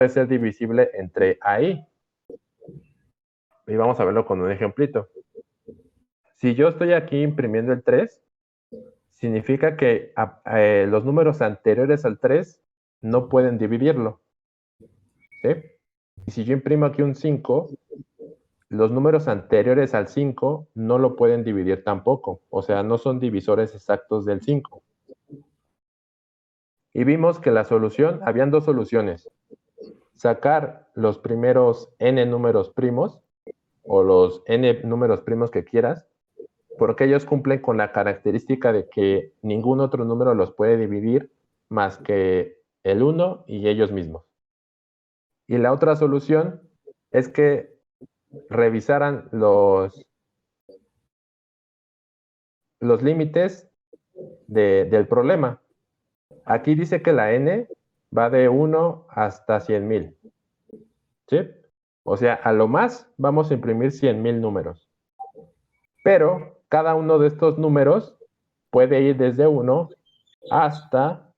puede ser divisible entre ahí. Y vamos a verlo con un ejemplito. Si yo estoy aquí imprimiendo el 3, significa que los números anteriores al 3 no pueden dividirlo. ¿Sí? Y si yo imprimo aquí un 5, los números anteriores al 5 no lo pueden dividir tampoco. O sea, no son divisores exactos del 5. Y vimos que la solución, habían dos soluciones. Sacar los primeros n números primos, o los n números primos que quieras, porque ellos cumplen con la característica de que ningún otro número los puede dividir más que el 1 y ellos mismos. Y la otra solución es que revisaran los límites del problema. Aquí dice que la n va de 1 hasta 100,000. ¿Sí? O sea, a lo más vamos a imprimir 100,000 números. Pero cada uno de estos números puede ir desde 1 hasta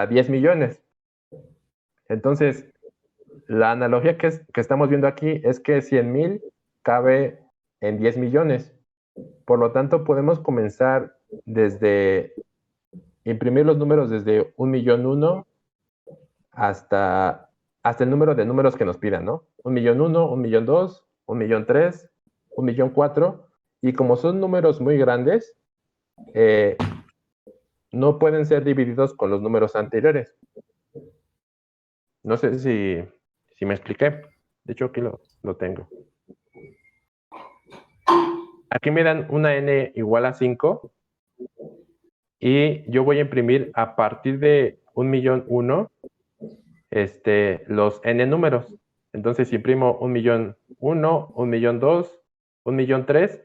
10 millones. Entonces, la analogía que estamos viendo aquí es que 100,000 cabe en 10 millones. Por lo tanto, podemos comenzar desde imprimir los números desde 1,000,001 hasta el número de números que nos pidan, ¿no? 1,000,001, 1,000,002, 1,000,003, 1,000,004. Y como son números muy grandes, no pueden ser divididos con los números anteriores. No sé si me expliqué. De hecho, aquí lo tengo. Aquí me dan una n igual a 5 y yo voy a imprimir a partir de 1,000,001 los n números. Entonces imprimo 1,000,001, 1,000,002, 1,000,003.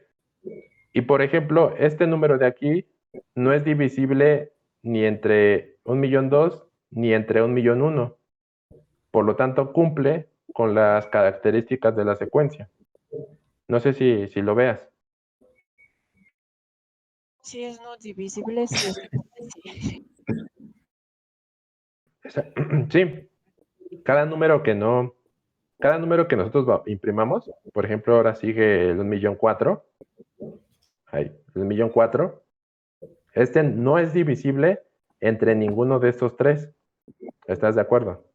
Y por ejemplo, este número de aquí no es divisible ni entre 1,000,002 ni entre 1,000,001. Por lo tanto, cumple con las características de la secuencia. No sé si lo veas. Si es no divisible, sí es divisible. Sí, cada número que nosotros imprimamos, por ejemplo, ahora sigue el 1,000,004. Ahí, el 1,000,004. Este no es divisible entre ninguno de estos tres. ¿Estás de acuerdo?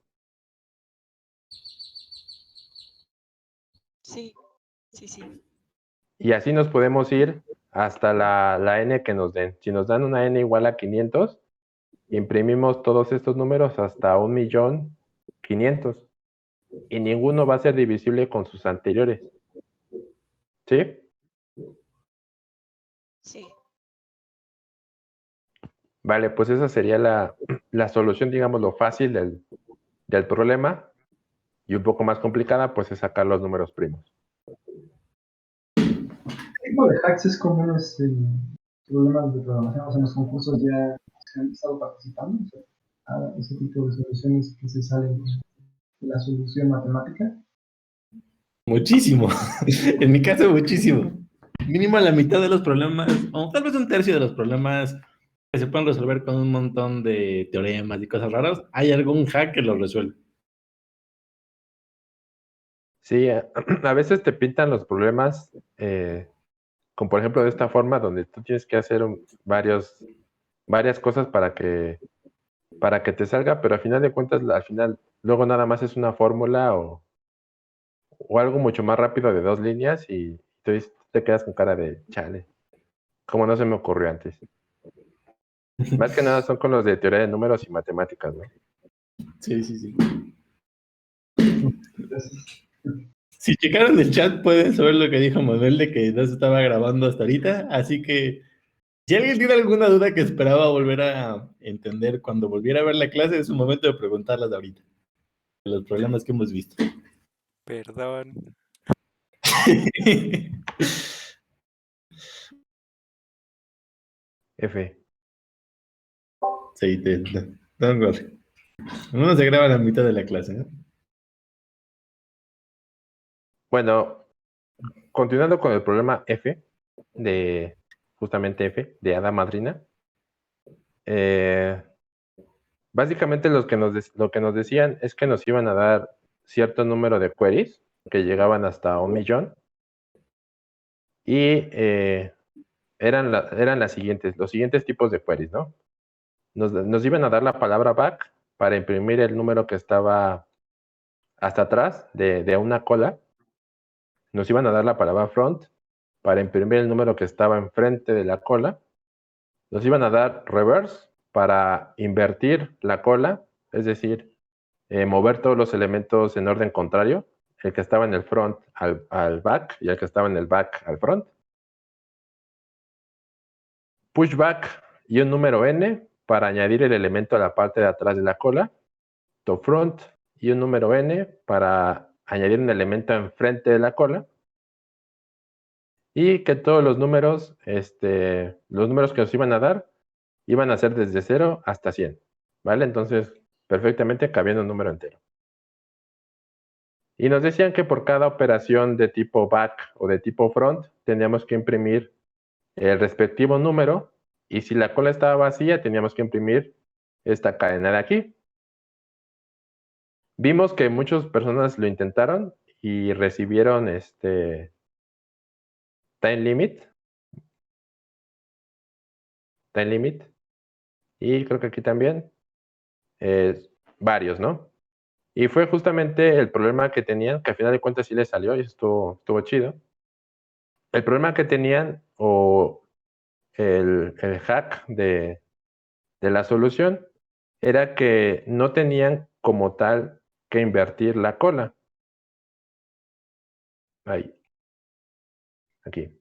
Sí, sí. Y así nos podemos ir hasta la n que nos den. Si nos dan una n igual a 500, imprimimos todos estos números hasta 1,500,000. Y ninguno va a ser divisible con sus anteriores. ¿Sí? Sí. Vale, pues esa sería la solución, digamos, lo fácil del problema. Y un poco más complicada, pues es sacar los números primos. ¿Qué tipo de hacks es comunes en problemas de programación? O sea, en los concursos ya se han estado participando. O sea, ese tipo de soluciones que se salen de la solución matemática. Muchísimo. En mi caso, muchísimo. Mínimo la mitad de los problemas, o tal vez un tercio de los problemas que se pueden resolver con un montón de teoremas y cosas raras, hay algún hack que los resuelve. Sí, a veces te pintan los problemas, como por ejemplo de esta forma, donde tú tienes que hacer varias cosas para que te salga, pero al final de cuentas, luego nada más es una fórmula o algo mucho más rápido de 2 líneas y tú te quedas con cara de chale. ¿Cómo no se me ocurrió antes? Más que nada son con los de teoría de números y matemáticas, ¿no? Sí. Si checaron el chat, pueden saber lo que dijo Manuel de que no se estaba grabando hasta ahorita. Así que, si alguien tiene alguna duda que esperaba volver a entender cuando volviera a ver la clase, es un momento de preguntarlas ahorita. De los problemas que hemos visto. Perdón. F. Sí, don't worry. Uno se graba la mitad de la clase, ¿no? Bueno, continuando con el problema F, justamente F, de hada madrina, Básicamente lo que nos decían es que nos iban a dar cierto número de queries que llegaban hasta 1,000,000 y eran los siguientes tipos de queries, ¿no? Nos iban a dar la palabra back para imprimir el número que estaba hasta atrás de una cola. Nos iban a dar la palabra front para imprimir el número que estaba enfrente de la cola. Nos iban a dar reverse para invertir la cola, es decir, mover todos los elementos en orden contrario, el que estaba en el front al back y el que estaba en el back al front. Pushback y un número n para añadir el elemento a la parte de atrás de la cola. Top front y un número n para añadir un elemento enfrente de la cola. Y que todos los números que nos iban a dar iban a ser desde 0 hasta 100, ¿vale? Entonces, perfectamente cabiendo un número entero. Y nos decían que por cada operación de tipo back o de tipo front, teníamos que imprimir el respectivo número, y si la cola estaba vacía, teníamos que imprimir esta cadena de aquí. Vimos que muchas personas lo intentaron y recibieron time limit, y creo que aquí también, varios, ¿no? Y fue justamente el problema que tenían, que al final de cuentas sí les salió y estuvo chido. El problema que tenían, o el hack de la solución, era que no tenían como tal que invertir la cola. Ahí. Aquí.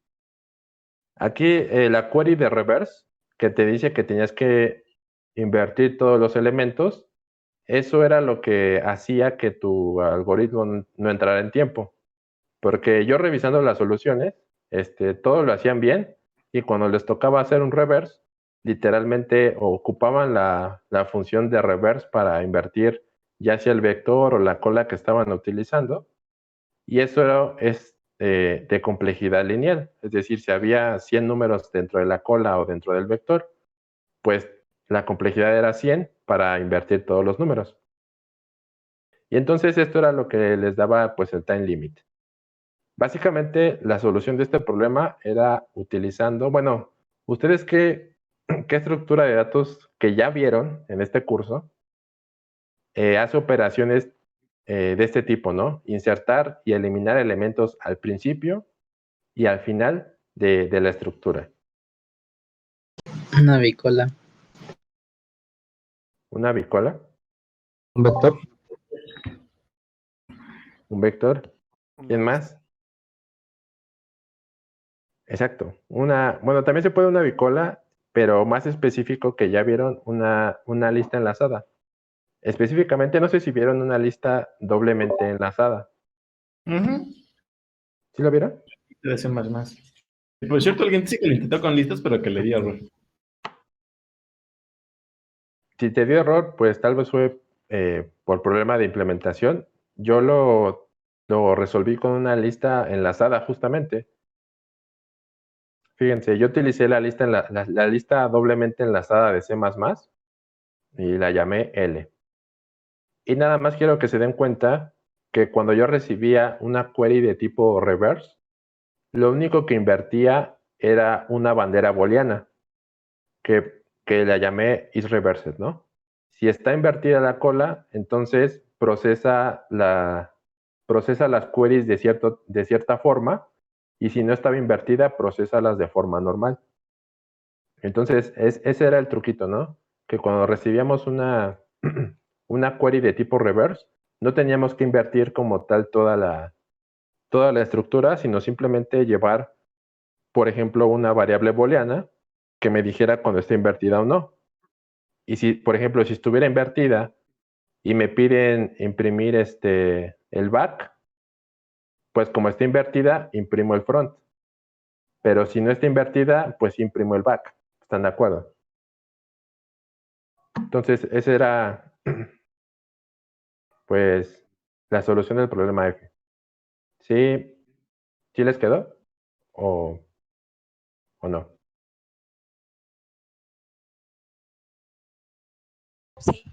Aquí la query de reverse, que te dice que tenías que invertir todos los elementos, eso era lo que hacía que tu algoritmo no entrara en tiempo. Porque yo revisando las soluciones, todo lo hacían bien, y cuando les tocaba hacer un reverse, literalmente ocupaban la función de reverse para invertir ya sea el vector o la cola que estaban utilizando, y eso es de complejidad lineal. Es decir, si había 100 números dentro de la cola o dentro del vector, pues la complejidad era 100 para invertir todos los números. Y entonces esto era lo que les daba pues el time limit. Básicamente, la solución de este problema era utilizando, bueno, ¿ustedes qué estructura de datos que ya vieron en este curso hace operaciones de este tipo, ¿no? Insertar y eliminar elementos al principio y al final de la estructura. Una bicola. ¿Una bicola? ¿Un vector? ¿Un vector? ¿Quién Una más? Exacto. Bueno, también se puede una bicola, pero más específico, que ya vieron una lista enlazada. Específicamente, no sé si vieron una lista doblemente enlazada. ¿Sí lo vieron? De C++. Por cierto, alguien dice que lo intentó con listas, pero que le dio error. Si te dio error, pues tal vez fue por problema de implementación. Yo lo resolví con una lista enlazada, justamente. Fíjense, yo utilicé la lista doblemente enlazada de C++ y la llamé L. Y nada más quiero que se den cuenta que cuando yo recibía una query de tipo reverse, lo único que invertía era una bandera booleana, que la llamé isReversed, ¿no? Si está invertida la cola, entonces procesa las queries de cierta forma, y si no estaba invertida, procésalas de forma normal. Entonces, ese era el truquito, ¿no? Que cuando recibíamos una query de tipo reverse, no teníamos que invertir como tal toda la estructura, sino simplemente llevar, por ejemplo, una variable booleana que me dijera cuando está invertida o no. Y si, por ejemplo, si estuviera invertida y me piden imprimir el back, pues como está invertida, imprimo el front. Pero si no está invertida, pues imprimo el back. ¿Están de acuerdo? Entonces, esa era, pues, la solución del problema F. ¿Sí, sí les quedó? ¿O no? Sí.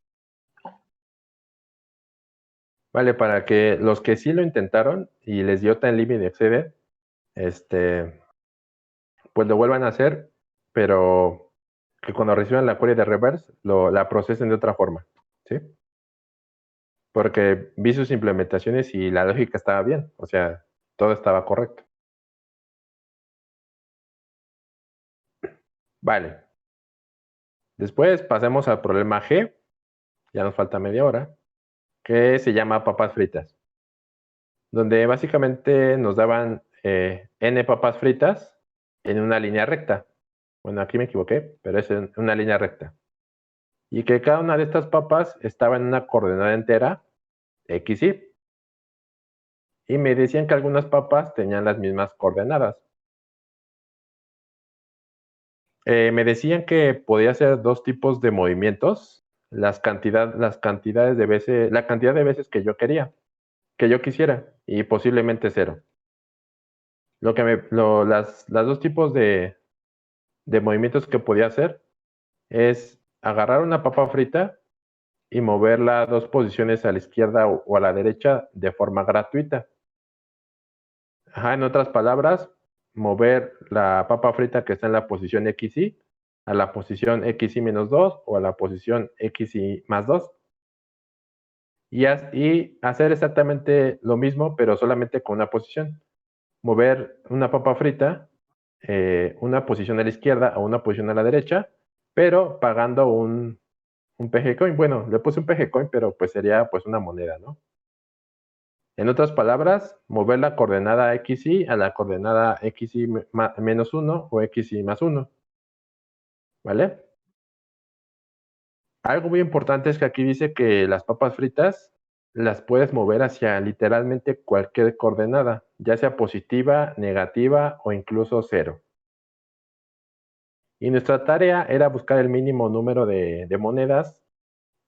Vale, para que los que sí lo intentaron y les dio time limit exceded, pues lo vuelvan a hacer, pero que cuando reciban la query de reverse, la procesen de otra forma, ¿sí? Porque vi sus implementaciones y la lógica estaba bien, o sea, todo estaba correcto. Vale. Después pasemos al problema G, ya nos falta media hora, que se llama papas fritas, donde básicamente nos daban n papas fritas en una línea recta. Bueno, aquí me equivoqué, pero es en una línea recta. Y que cada una de estas papas estaba en una coordenada entera, x, y. Y me decían que algunas papas tenían las mismas coordenadas. Me decían que podía hacer dos tipos de movimientos, la cantidad de veces que yo quisiera, y posiblemente cero. Las dos tipos de movimientos que podía hacer es agarrar una papa frita y moverla 2 posiciones a la izquierda o a la derecha de forma gratuita. En otras palabras, mover la papa frita que está en la posición XY a la posición XY menos 2 o a la posición XY más 2. Y hacer exactamente lo mismo, pero solamente con una posición. Mover una papa frita, una posición a la izquierda o una posición a la derecha, pero pagando un PG Coin. Bueno, le puse un PG Coin, pero pues sería pues una moneda, ¿no? En otras palabras, mover la coordenada XY a la coordenada XY menos 1 o XY más 1. ¿Vale? Algo muy importante es que aquí dice que las papas fritas las puedes mover hacia literalmente cualquier coordenada, ya sea positiva, negativa o incluso cero. Y nuestra tarea era buscar el mínimo número de monedas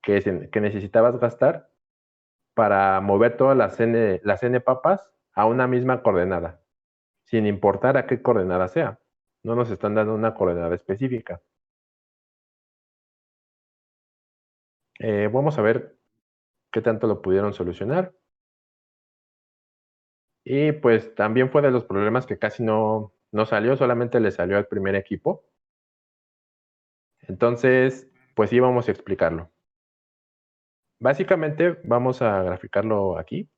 que necesitabas gastar para mover todas las n papas a una misma coordenada, sin importar a qué coordenada sea. No nos están dando una coordenada específica. Vamos a ver qué tanto lo pudieron solucionar. Y pues también fue de los problemas que casi no salió, solamente le salió al primer equipo. Entonces, pues sí, vamos a explicarlo. Básicamente, vamos a graficarlo aquí.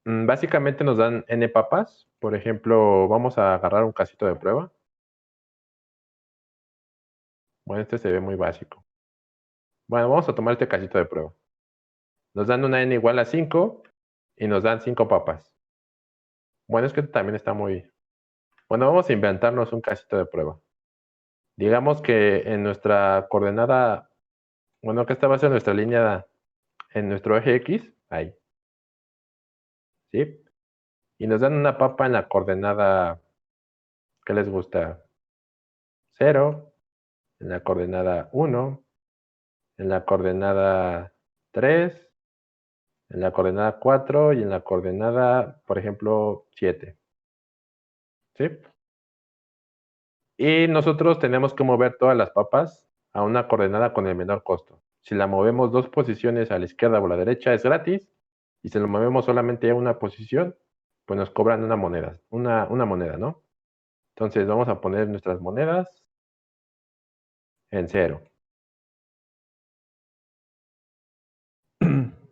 Básicamente nos dan n papas. Por ejemplo, vamos a agarrar un casito de prueba. Bueno, este se ve muy básico. Bueno, vamos a tomar este casito de prueba. Nos dan una n igual a 5 y nos dan 5 papas. Bueno, es que también está muy... Bueno, vamos a inventarnos un casito de prueba. Digamos que en nuestra coordenada, bueno, que esta va a ser nuestra línea en nuestro eje X, ahí. ¿Sí? Y nos dan una papa en la coordenada, ¿qué les gusta? 0, en la coordenada 1, en la coordenada 3, en la coordenada 4 y en la coordenada, por ejemplo, 7. ¿Sí? Y nosotros tenemos que mover todas las papas a una coordenada con el menor costo. Si la movemos 2 posiciones a la izquierda o a la derecha es gratis, y si lo movemos solamente a una posición, pues nos cobran una moneda, ¿no? Entonces vamos a poner nuestras monedas en 0.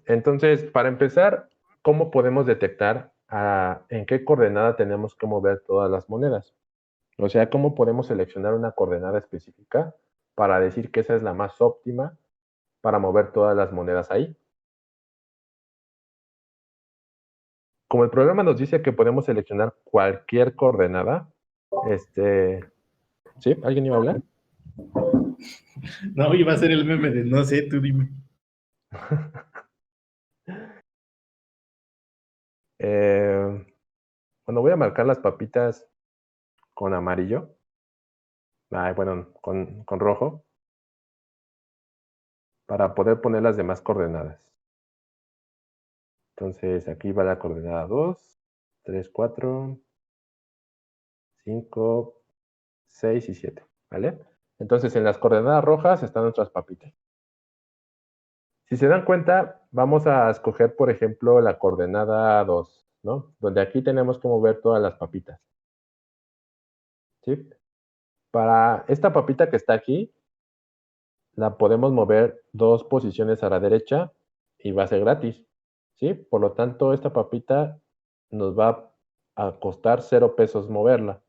Entonces, para empezar, ¿cómo podemos detectar en qué coordenada tenemos que mover todas las monedas? O sea, ¿cómo podemos seleccionar una coordenada específica para decir que esa es la más óptima para mover todas las monedas ahí? Como el programa nos dice que podemos seleccionar cualquier coordenada, ¿sí? ¿Alguien iba a hablar? No, iba a ser el meme de no sé, tú dime. Bueno, voy a marcar las papitas con amarillo. Bueno, con rojo. Para poder poner las demás coordenadas. Entonces, aquí va la coordenada 2, 3, 4, 5, 6 y 7, ¿vale? Entonces, en las coordenadas rojas están nuestras papitas. Si se dan cuenta, vamos a escoger, por ejemplo, la coordenada 2, ¿no? Donde aquí tenemos que mover todas las papitas. ¿Sí? Para esta papita que está aquí, la podemos mover 2 posiciones a la derecha y va a ser gratis. ¿Sí? Por lo tanto, esta papita nos va a costar 0 pesos moverla.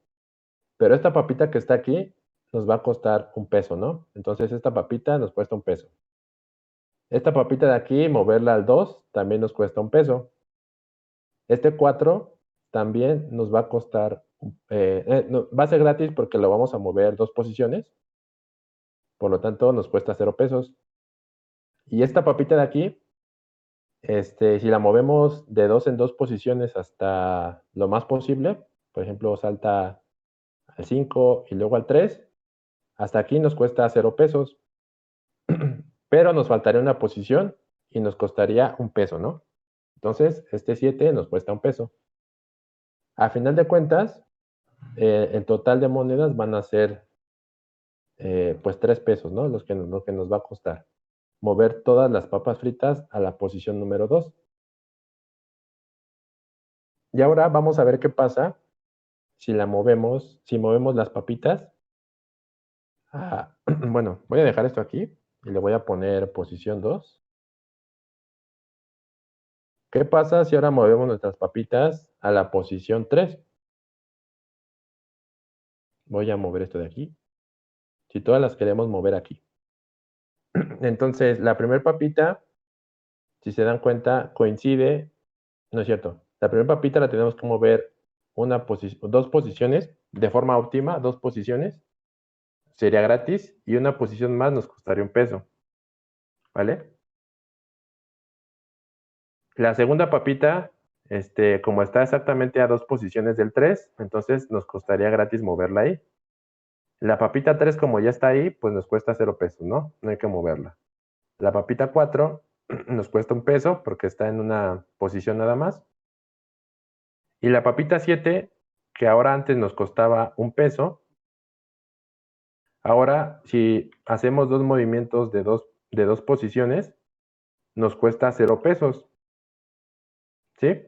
Pero esta papita que está aquí nos va a costar 1 peso, ¿no? Entonces, esta papita nos cuesta 1 peso. Esta papita de aquí, moverla al 2, también nos cuesta 1 peso. Este 4 también nos va a costar, no, va a ser gratis porque lo vamos a mover 2 posiciones. Por lo tanto, nos cuesta 0 pesos. Y esta papita de aquí, si la movemos de 2 en 2 posiciones hasta lo más posible, por ejemplo, salta al 5 y luego al 3, hasta aquí nos cuesta 0 pesos. Pero nos faltaría una posición y nos costaría 1 peso, ¿no? Entonces, este 7 nos cuesta 1 peso. A final de cuentas, el total de monedas van a ser pues 3 pesos, ¿no? Lo que nos va a costar mover todas las papas fritas a la posición número 2. Y ahora vamos a ver qué pasa si movemos las papitas. Bueno, voy a dejar esto aquí y le voy a poner posición 2. ¿Qué pasa si ahora movemos nuestras papitas a la posición 3? Voy a mover esto de aquí. Si todas las queremos mover aquí. Entonces, la primera papita, si se dan cuenta, coincide. No es cierto. La primera papita la tenemos que mover 2 posiciones de forma óptima, 2 posiciones. Sería gratis y una posición más nos costaría 1 peso. ¿Vale? La segunda papita, como está exactamente a 2 posiciones del 3, entonces nos costaría gratis moverla ahí. La papita 3, como ya está ahí, pues nos cuesta 0 pesos, ¿no? No hay que moverla. La papita 4 nos cuesta 1 peso porque está en una posición nada más. Y la papita 7, que ahora antes nos costaba 1 peso, ahora si hacemos 2 movimientos de dos posiciones, nos cuesta 0 pesos. ¿Sí?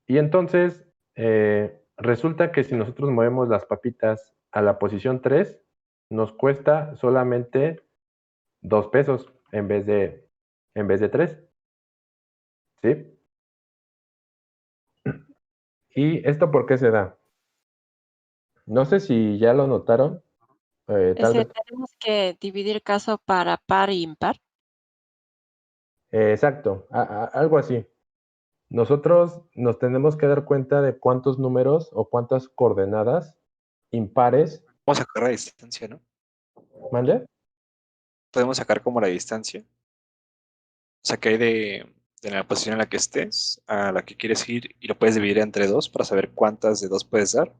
Y entonces, resulta que si nosotros movemos las papitas a la posición 3, nos cuesta solamente 2 pesos en vez de 3. ¿Sí? ¿Y esto por qué se da? No sé si ya lo notaron. Tal vez. Tenemos que dividir caso para par e impar. Exacto, algo así. Nosotros nos tenemos que dar cuenta de cuántos números o cuántas coordenadas impares. Vamos a sacar la distancia, ¿no? ¿Mande? Podemos sacar como la distancia. O sea, que hay de la posición en la que estés a la que quieres ir y lo puedes dividir entre 2 para saber cuántas de 2 puedes dar.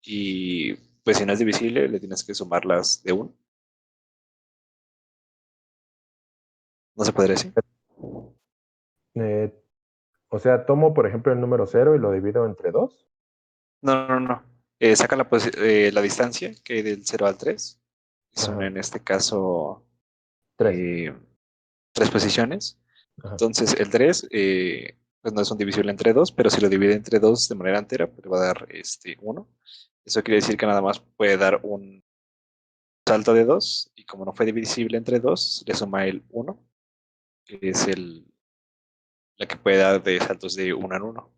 Y pues si no es divisible, le tienes que sumar las de 1. ¿No se podría decir? Eh, o sea, tomo, por ejemplo, el número 0 y lo divido entre 2. No, no, no. Saca la distancia que hay del 0 al 3. Son Ajá, en este caso 3. 3 posiciones. Ajá. Entonces el 3 pues no es un divisible entre 2, pero si lo divide entre 2 de manera entera, pues le va a dar 1. Eso quiere decir que nada más puede dar un salto de 2 y como no fue divisible entre 2, le suma el 1, que es la que puede dar de saltos de 1 en 1.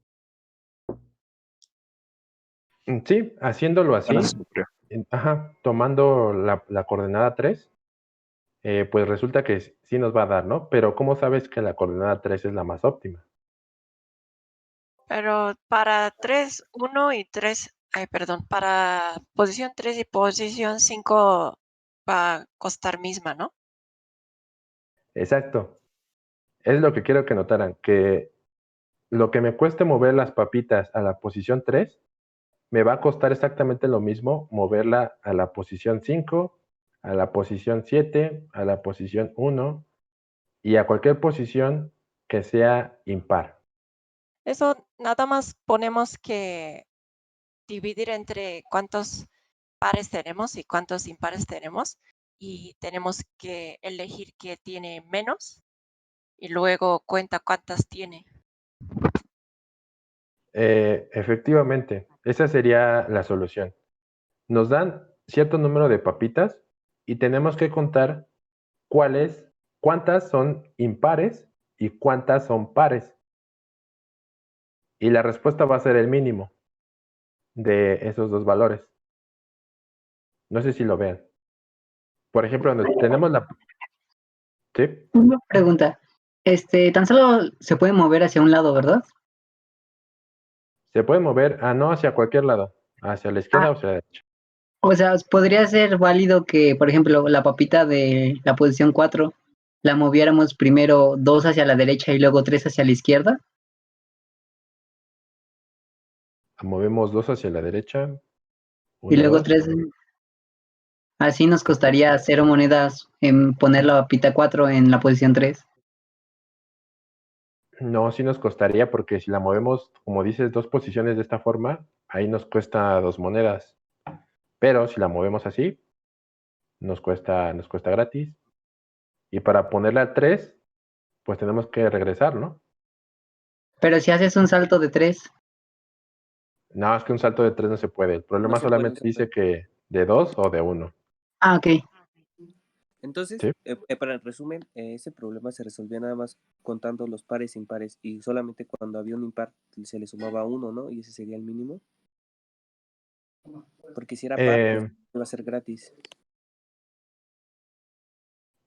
Sí, haciéndolo Bueno, así, eso ocurrió. ajá, tomando la coordenada 3, pues resulta que sí nos va a dar, ¿no? Pero ¿cómo sabes que la coordenada 3 es la más óptima? Pero para 3, 1 y 3, perdón, para posición 3 y posición 5 va a costar misma, ¿no? Exacto. Es lo que quiero que notaran, que lo que me cueste mover las papitas a la posición 3, me va a costar exactamente lo mismo moverla a la posición 5, a la posición 7, a la posición 1 y a cualquier posición que sea impar. Eso nada más ponemos que dividir entre cuántas pares tenemos y cuántos impares tenemos. Y tenemos que elegir qué tiene menos y luego cuenta cuántas tiene. Efectivamente, esa sería la solución. Nos dan cierto número de papitas y tenemos que contar cuántas son impares y cuántas son pares. Y la respuesta va a ser el mínimo de esos dos valores. No sé si lo vean. Por ejemplo, donde tenemos la... ¿Sí? Una pregunta. Tan solo se puede mover hacia un lado, ¿verdad? Se puede mover, no hacia cualquier lado, hacia la izquierda o hacia la derecha. O sea, podría ser válido que, por ejemplo, la papita de la posición 4 la moviéramos primero 2 hacia la derecha y luego 3 hacia la izquierda. Movemos 2 hacia la derecha. Y 1, luego 2. 3. Así nos costaría 0 monedas en poner la papita 4 en la posición 3. No, sí nos costaría porque si la movemos, como dices, 2 posiciones de esta forma, ahí nos cuesta 2 monedas. Pero si la movemos así, nos cuesta gratis. Y para ponerla al 3, pues tenemos que regresar, ¿no? Pero si haces un salto de 3. No, es que un salto de 3 no se puede. El problema No se puede, solamente no se dice que de 2 o de 1. Ah, ok. Entonces, Sí. para el resumen, ese problema se resolvía nada más contando los pares e impares y solamente cuando había un impar se le sumaba 1, ¿no? Y ese sería el mínimo. Porque si era par, pues iba a ser gratis.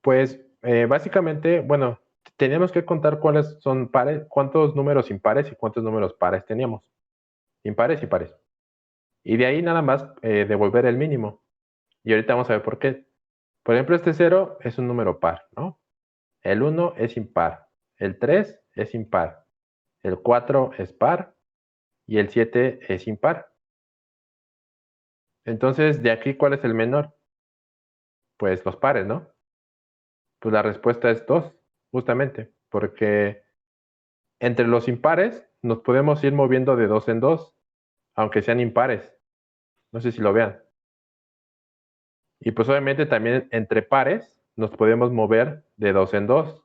Pues básicamente, bueno, teníamos que contar cuáles son pares, cuántos números impares y cuántos números pares teníamos. Impares y pares. Y de ahí nada más devolver el mínimo. Y ahorita vamos a ver por qué. Por ejemplo, este 0 es un número par, ¿no? El 1 es impar. El 3 es impar. El 4 es par. Y el 7 es impar. Entonces, de aquí, ¿cuál es el menor? Pues los pares, ¿no? Pues la respuesta es 2, justamente, porque entre los impares nos podemos ir moviendo de 2 en 2, aunque sean impares. No sé si lo vean. Y pues obviamente también entre pares nos podemos mover de 2 en 2.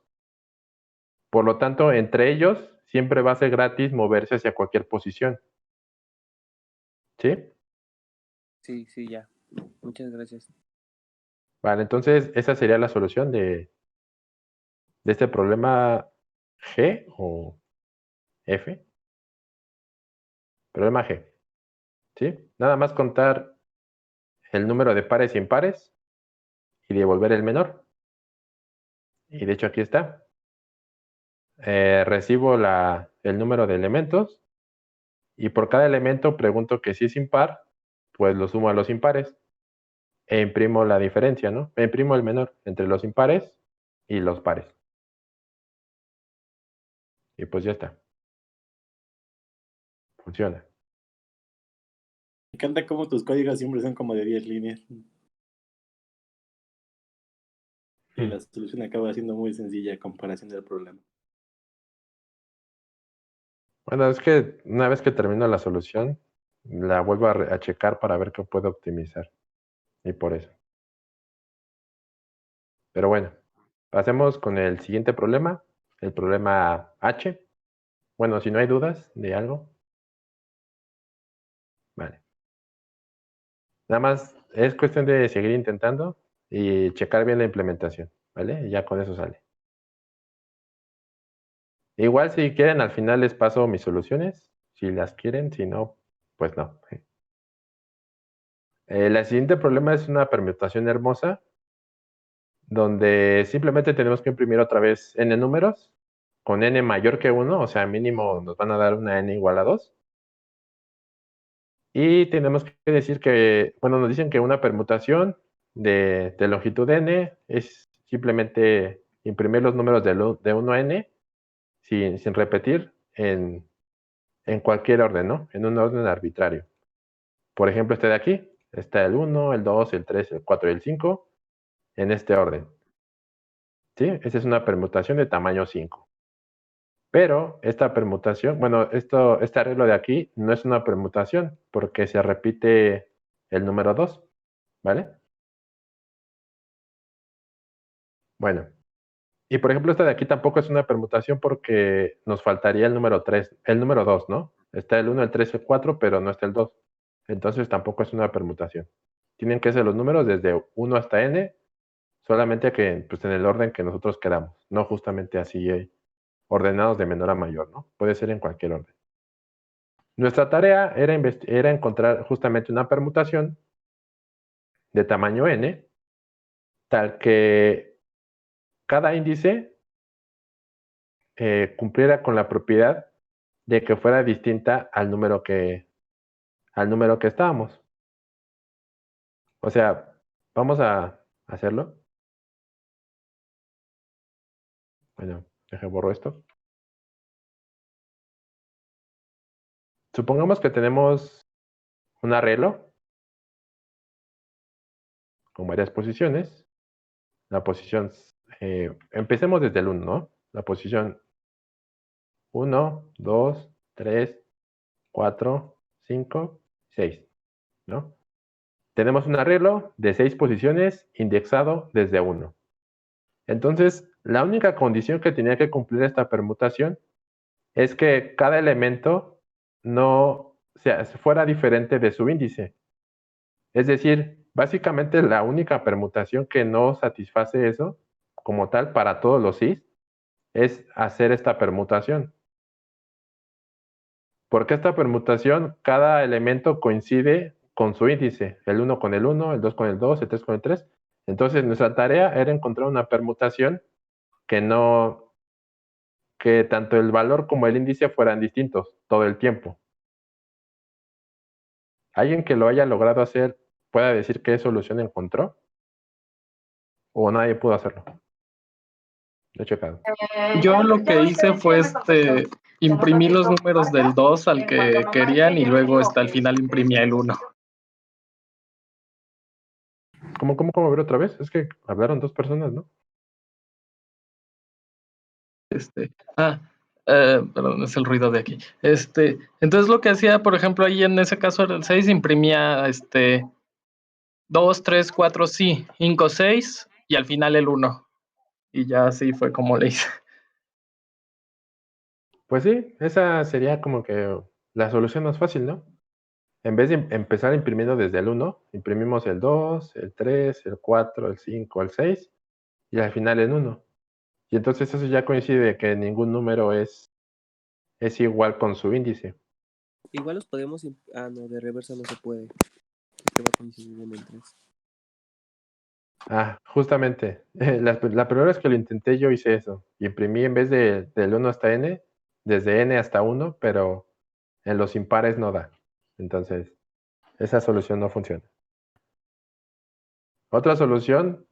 Por lo tanto, entre ellos siempre va a ser gratis moverse hacia cualquier posición. ¿Sí? Sí, sí, ya. Muchas gracias. Vale, entonces esa sería la solución de este problema G o F. Problema G. ¿Sí? Nada más contar el número de pares y impares y devolver el menor. Y de hecho aquí está. Recibo el número de elementos y por cada elemento pregunto que si es impar, pues lo sumo a los impares e imprimo la diferencia, ¿no? Imprimo el menor entre los impares y los pares. Y pues ya está. Funciona. Me encanta cómo tus códigos siempre son como de 10 líneas. Y la solución acaba siendo muy sencilla a comparación del problema. Bueno, es que una vez que termino la solución, la vuelvo a checar para ver qué puedo optimizar. Y por eso. Pero bueno, pasemos con el siguiente problema, el problema H. Bueno, si no hay dudas de algo. Vale. Nada más es cuestión de seguir intentando y checar bien la implementación, ¿vale? Y ya con eso sale. Igual si quieren, al final les paso mis soluciones, si las quieren, si no, pues no. La siguiente problema es una permutación hermosa, donde simplemente tenemos que imprimir otra vez n números, con n mayor que 1, o sea, mínimo nos van a dar una n igual a 2. Y tenemos que decir que, bueno, nos dicen que una permutación de longitud n es simplemente imprimir los números de 1 a n sin repetir en cualquier orden, ¿no? En un orden arbitrario. Por ejemplo, este de aquí, está el 1, el 2, el 3, el 4 y el 5 en este orden. ¿Sí? Esta es una permutación de tamaño 5. Pero esta permutación, bueno, este arreglo de aquí no es una permutación porque se repite el número 2. ¿vale? Bueno, y por ejemplo esta de aquí tampoco es una permutación porque nos faltaría el número 3, el número 2, ¿no? Está el 1, el 3, el 4, pero no está el 2. Entonces tampoco es una permutación. Tienen que ser los números desde 1 hasta n, solamente que pues, en el orden que nosotros queramos, no justamente así ordenados de menor a mayor, ¿no? Puede ser en cualquier orden. Nuestra tarea era encontrar justamente una permutación de tamaño n, tal que cada índice cumpliera con la propiedad de que fuera distinta al número que estábamos. O sea, vamos a hacerlo. Bueno, borro esto. Supongamos que tenemos un arreglo con varias posiciones. La posición, empecemos desde el 1, ¿no? La posición 1, 2, 3, 4, 5, 6, ¿no? Tenemos un arreglo de 6 posiciones indexado desde 1. Entonces, la única condición que tenía que cumplir esta permutación es que cada elemento no fuera diferente de su índice. Es decir, básicamente la única permutación que no satisface eso, como tal, para todos los cis, es hacer esta permutación. Porque esta permutación, cada elemento coincide con su índice, el 1 con el 1, el 2 con el 2, el 3 con el 3. Entonces, nuestra tarea era encontrar una permutación que tanto el valor como el índice fueran distintos todo el tiempo. ¿Alguien que lo haya logrado hacer pueda decir qué solución encontró? ¿O nadie pudo hacerlo? Lo he checado. Yo lo que hice fue imprimir los números del 2 al que querían y luego al final imprimía el 1. ¿Cómo ver otra vez? Es que hablaron dos personas, ¿no? Perdón, es el ruido de aquí. Entonces lo que hacía, por ejemplo, ahí en ese caso era el 6, imprimía 2, 3, 4, sí, 5, 6 y al final el 1. Y ya así fue como le hice. Pues sí, esa sería como que la solución más fácil, ¿no? En vez de empezar imprimiendo desde el 1, imprimimos el 2, el 3, el 4, el 5, el 6 y al final el 1. Y entonces eso ya coincide que ningún número es igual con su índice. Igual los podemos... no, de reversa no se puede. Porque va a coincidir en el 3. Justamente. La primera vez que lo intenté yo hice eso. Imprimí en vez del 1 hasta n, desde n hasta 1, pero en los impares no da. Entonces, esa solución no funciona. Otra solución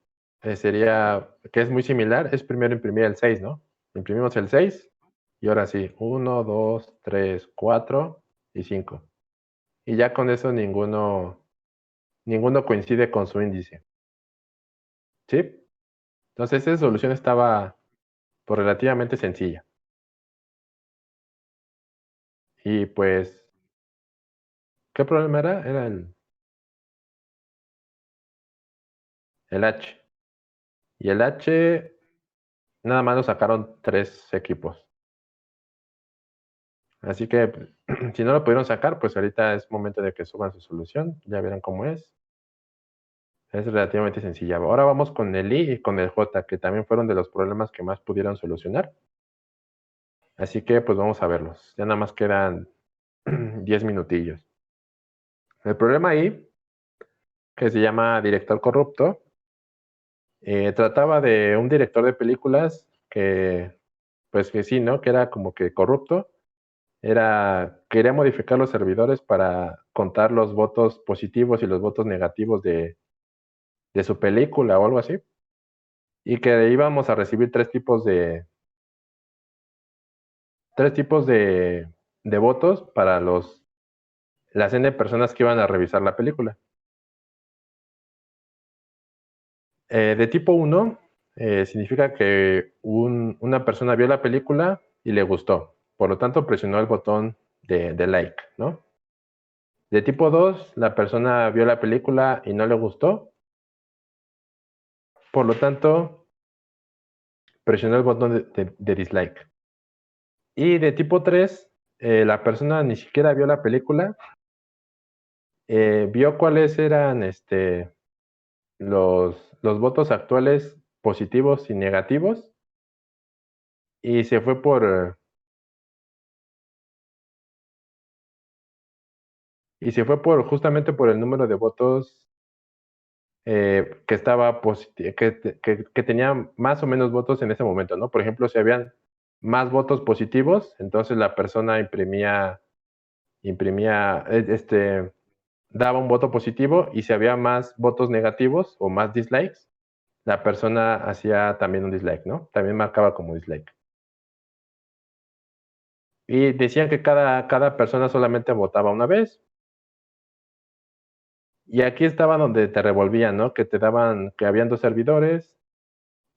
sería, que es muy similar, es primero imprimir el 6, ¿no? Imprimimos el 6 y ahora sí, 1, 2, 3, 4 y 5. Y ya con eso ninguno coincide con su índice. ¿Sí? Entonces esa solución estaba pues, relativamente sencilla. Y pues, ¿qué problema era? Era el H. Y el H nada más lo sacaron 3 equipos. Así que si no lo pudieron sacar, pues ahorita es momento de que suban su solución. Ya verán cómo es. Es relativamente sencilla. Ahora vamos con el I y con el J, que también fueron de los problemas que más pudieron solucionar. Así que pues vamos a verlos. Ya nada más quedan 10 minutillos. El problema I, que se llama director corrupto, trataba de un director de películas que, pues que sí, ¿no? Que era como que corrupto. Quería modificar los servidores para contar los votos positivos y los votos negativos de su película o algo así. Y que íbamos a recibir tres tipos de votos para las N personas que iban a revisar la película. De tipo 1 significa que una persona vio la película y le gustó. Por lo tanto, presionó el botón de like, ¿no? De tipo 2, la persona vio la película y no le gustó. Por lo tanto, presionó el botón de dislike. Y de tipo 3, la persona ni siquiera vio la película, vio cuáles eran los votos actuales positivos y negativos y se fue justamente por el número de votos que estaba que tenía más o menos votos en ese momento, ¿no? Por ejemplo, si habían más votos positivos, entonces la persona daba un voto positivo, y si había más votos negativos o más dislikes, la persona hacía también un dislike, ¿no? También marcaba como dislike. Y decían que cada persona solamente votaba una vez. Y aquí estaba donde te revolvían, ¿no? Que te daban, que habían 2 servidores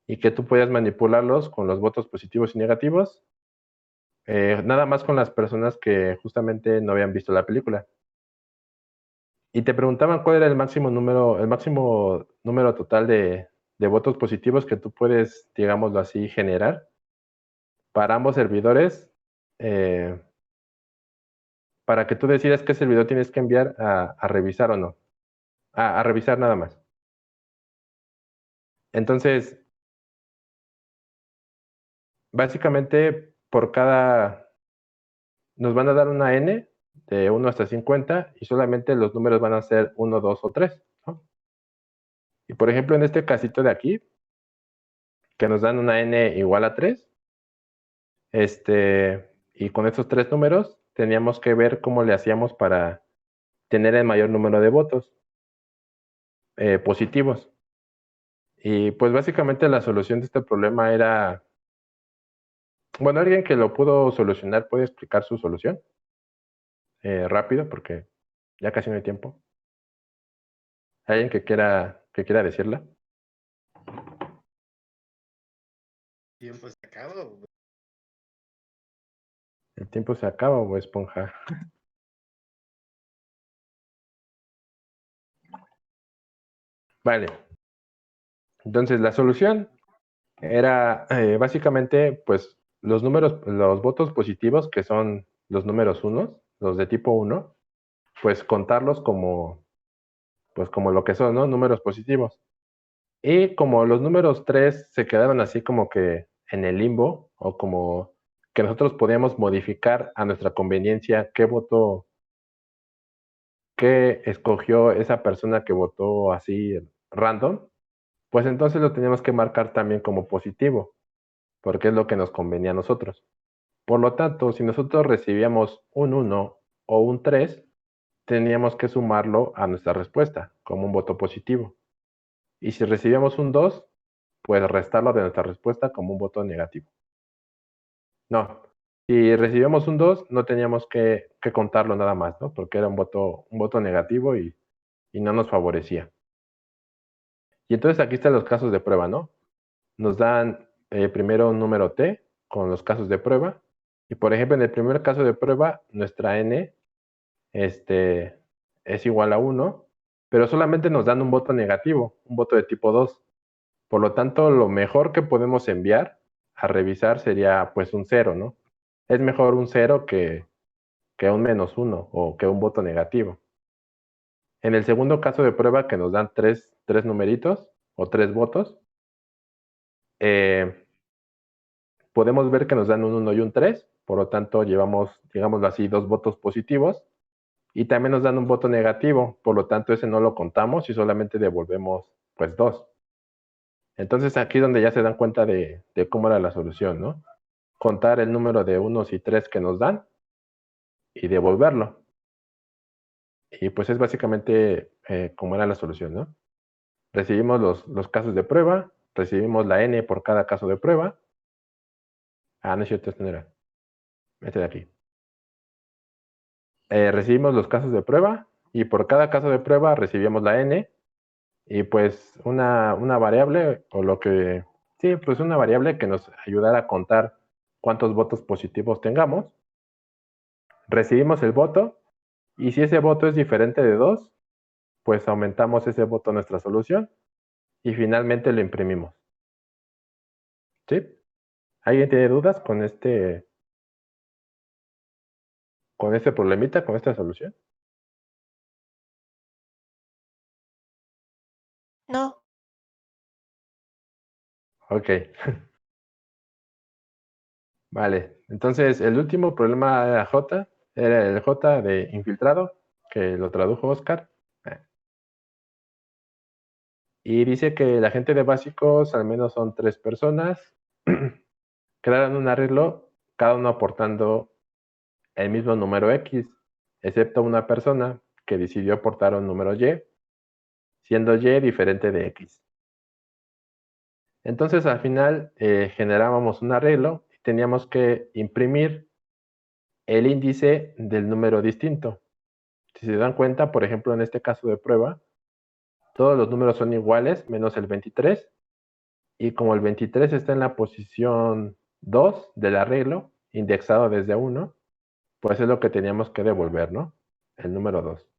y que tú podías manipularlos con los votos positivos y negativos, nada más con las personas que justamente no habían visto la película. Y te preguntaban cuál era el máximo número total de votos positivos que tú puedes, digámoslo así, generar para ambos servidores, para que tú decidas qué servidor tienes que enviar a revisar o no. A revisar nada más. Entonces, básicamente, nos van a dar una n de 1 hasta 50 y solamente los números van a ser 1, 2 o 3, ¿no? Y por ejemplo, en este casito de aquí, que nos dan una n igual a 3, y con esos 3 números teníamos que ver cómo le hacíamos para tener el mayor número de votos positivos. Y pues básicamente la solución de este problema era, bueno, alguien que lo pudo solucionar puede explicar su solución rápido, porque ya casi no hay tiempo. ¿Alguien que quiera decirla? ¿Tiempo se acaba? ¿El tiempo se acaba o esponja? Vale. Entonces la solución era básicamente, pues, los votos positivos, que son los números unos, los de tipo 1, pues contarlos pues como lo que son, ¿no? Números positivos. Y como los números 3 se quedaron así como que en el limbo, o como que nosotros podíamos modificar a nuestra conveniencia qué escogió esa persona que votó así random, pues entonces lo teníamos que marcar también como positivo, porque es lo que nos convenía a nosotros. Por lo tanto, si nosotros recibíamos un 1 o un 3, teníamos que sumarlo a nuestra respuesta como un voto positivo. Y si recibíamos un 2, pues restarlo de nuestra respuesta como un voto negativo. No, si recibíamos un 2, no teníamos que contarlo nada más, ¿no? Porque era un voto negativo y no nos favorecía. Y entonces aquí están los casos de prueba, ¿no? Nos dan primero un número t con los casos de prueba. Y por ejemplo, en el primer caso de prueba, nuestra n es igual a 1, pero solamente nos dan un voto negativo, un voto de tipo 2. Por lo tanto, lo mejor que podemos enviar a revisar sería pues un 0, ¿no? Es mejor un 0 que un -1 o que un voto negativo. En el segundo caso de prueba, que nos dan tres numeritos o 3 votos, podemos ver que nos dan un 1 y un 3, por lo tanto llevamos, digámoslo así, 2 votos positivos, y también nos dan un voto negativo, por lo tanto ese no lo contamos y solamente devolvemos pues 2. Entonces aquí es donde ya se dan cuenta de cómo era la solución, ¿no? Contar el número de 1 y 3 que nos dan y devolverlo. Y pues es básicamente cómo era la solución, ¿no? Recibimos los casos de prueba, recibimos la n por cada caso de prueba. No es cierto, este no era. Este de aquí. Recibimos los casos de prueba y por cada caso de prueba recibimos la n y pues una variable o pues una variable que nos ayudara a contar cuántos votos positivos tengamos. Recibimos el voto Y si ese voto es diferente de 2, pues aumentamos ese voto a nuestra solución y finalmente lo imprimimos. ¿Sí? ¿Alguien tiene dudas con este problemita, con esta solución? No, Ok. Vale. Entonces, el último problema era J, era el J de infiltrado, que lo tradujo Oscar. Y dice que la gente de básicos al menos son 3 personas. Crearon un arreglo, cada uno aportando el mismo número X, excepto una persona que decidió aportar un número Y, siendo Y diferente de X. Entonces al final generábamos un arreglo y teníamos que imprimir el índice del número distinto. Si se dan cuenta, por ejemplo, en este caso de prueba, todos los números son iguales menos el 23, y como el 23 está en la posición 2 del arreglo, indexado desde 1, pues es lo que teníamos que devolver, ¿no? El número 2.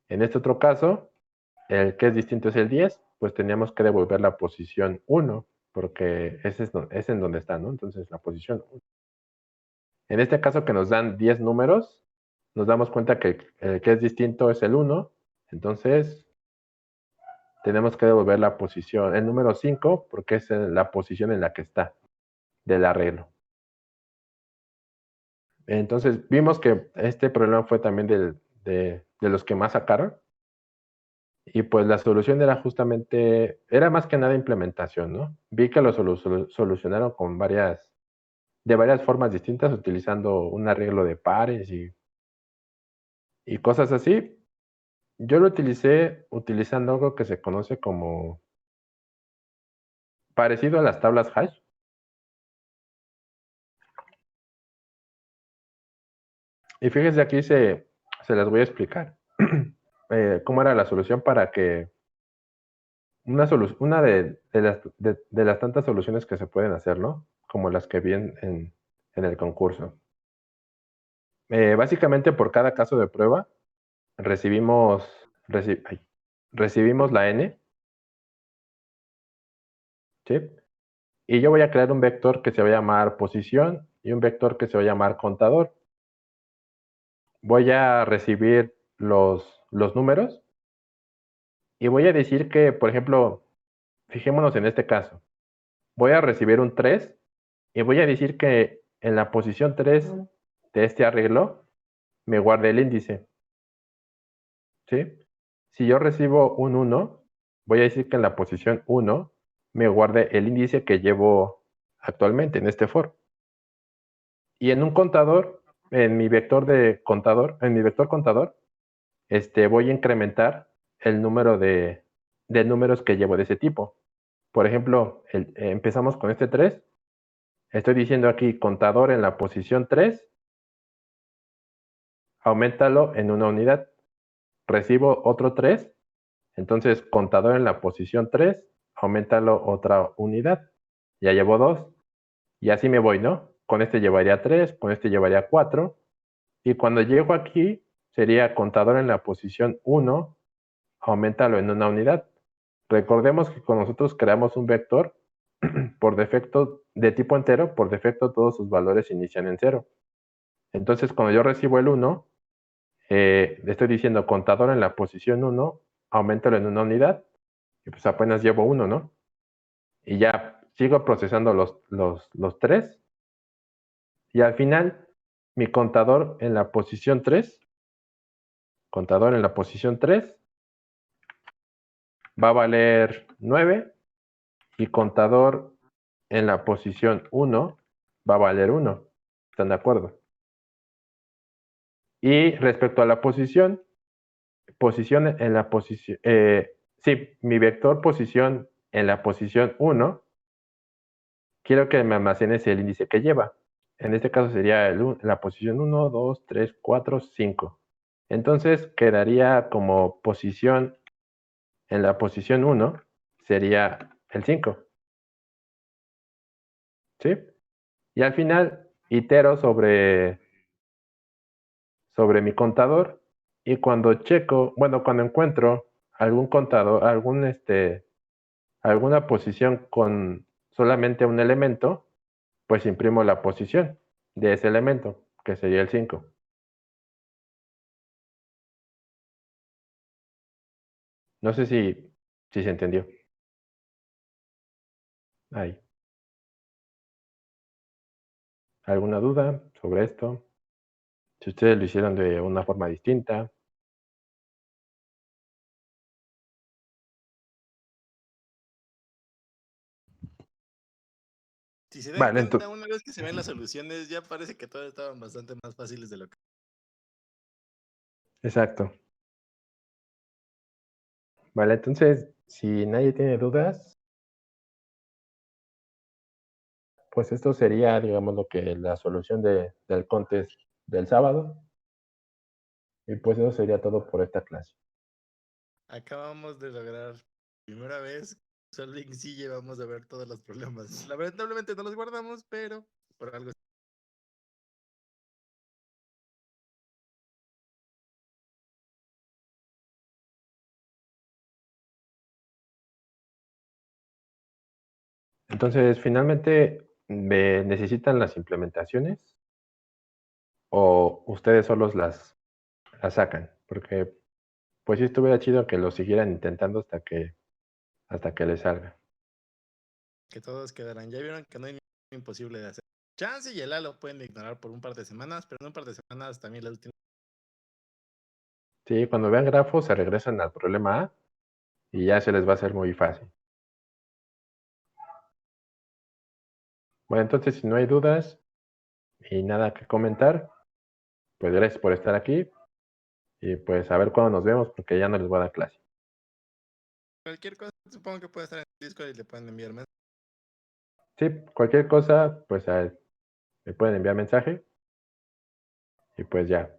En este otro caso, el que es distinto es el 10, pues teníamos que devolver la posición 1, porque ese es en donde está, ¿no? Entonces, la posición 1. En este caso que nos dan 10 números, nos damos cuenta que el que es distinto es el 1, entonces tenemos que devolver la posición, el número 5, porque es la posición en la que está del arreglo. Entonces, vimos que este problema fue también de los que más sacaron. Y pues la solución era justamente, era más que nada implementación, ¿no? Vi que lo solucionaron de varias formas distintas, utilizando un arreglo de pares y cosas así. Yo lo utilicé utilizando algo que se conoce como parecido a las tablas hash. Y fíjense, aquí se las voy a explicar. Cómo era la solución para que una de las tantas soluciones que se pueden hacer, ¿no? Como las que vi en el concurso. Básicamente por cada caso de prueba recibimos, recibimos la n, ¿sí? Y yo voy a crear un vector que se va a llamar posición y un vector que se va a llamar contador. Voy a recibir los números y voy a decir que, por ejemplo, fijémonos en este caso. Voy a recibir un 3 y voy a decir que en la posición 3 de este arreglo me guarde el índice, ¿sí? Si yo recibo un 1, voy a decir que en la posición 1 me guarde el índice que llevo actualmente en este for. Y en un contador, en mi vector contador, voy a incrementar el número de números que llevo de ese tipo. Por ejemplo, empezamos con este 3. Estoy diciendo aquí contador en la posición 3, auméntalo en una unidad. Recibo otro 3, entonces contador en la posición 3, auméntalo otra unidad. Ya llevo 2. Y así me voy, ¿no? Con este llevaría 3, con este llevaría 4. Y cuando llego aquí, sería contador en la posición 1, auméntalo en una unidad. Recordemos que cuando nosotros creamos un vector, por defecto, de tipo entero, por defecto todos sus valores inician en 0. Entonces, cuando yo recibo el 1, le estoy diciendo contador en la posición 1, auméntalo en una unidad, y pues apenas llevo 1, ¿no? Y ya sigo procesando los 3, y al final, mi contador en la posición 3, va a valer 9, y contador en la posición 1 va a valer 1. ¿Están de acuerdo? Y respecto a la posición en la posición, sí, mi vector posición en la posición 1, quiero que me almacenes el índice que lleva. En este caso sería la posición 1, 2, 3, 4, 5. Entonces quedaría como posición en la posición 1, sería el 5. ¿Sí? Y al final itero sobre sobre mi contador y cuando checo, bueno, cuando encuentro algún contador, alguna posición con solamente un elemento, pues imprimo la posición de ese elemento, que sería el 5. No sé si se entendió. Ahí. ¿Alguna duda sobre esto? Si ustedes lo hicieron de una forma distinta. Si se dan Vale, cuenta, entonces, una vez que se ven las soluciones, ya parece que todas estaban bastante más fáciles de lo que... exacto. Vale, entonces, si nadie tiene dudas, pues esto sería, digamos, lo que la solución del contest del sábado. Y pues eso sería todo por esta clase. Acabamos de lograr, primera vez, Solving sí llevamos a ver todos los problemas. Lamentablemente no los guardamos, pero por algo... Entonces, finalmente, ¿me necesitan las implementaciones o ustedes solos las sacan? Porque, pues sí estuviera chido que lo siguieran intentando hasta que les salga. que todos quedarán. Ya vieron que no hay nada imposible de hacer. Chance y el Halo pueden ignorar por un par de semanas, pero en un par de semanas también la última. Sí, cuando vean grafos se regresan al problema A y ya se les va a hacer muy fácil. Bueno, entonces si no hay dudas y nada que comentar, pues gracias por estar aquí y pues a ver cuándo nos vemos porque ya no les voy a dar clase. Cualquier cosa, supongo que puede estar en el Discord y le pueden enviar mensajes. Sí, cualquier cosa, pues me pueden enviar mensaje y pues ya.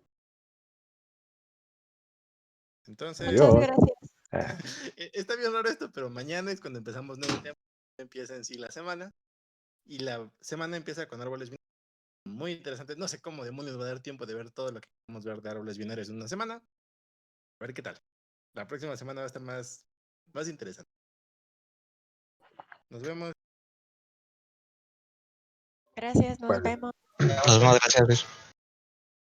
Entonces, Muchas Adiós. gracias. Ah, está bien raro esto, pero mañana es cuando empezamos nuevo tema. Empieza en sí la semana. Y la semana empieza con árboles binarios. Muy interesante. No sé cómo demonios va a dar tiempo de ver todo lo que vamos a ver de árboles binarios en una semana. A ver qué tal. La próxima semana va a estar más interesante. Nos vemos. Gracias, nos vale. vemos. Nos vemos, gracias, Luis.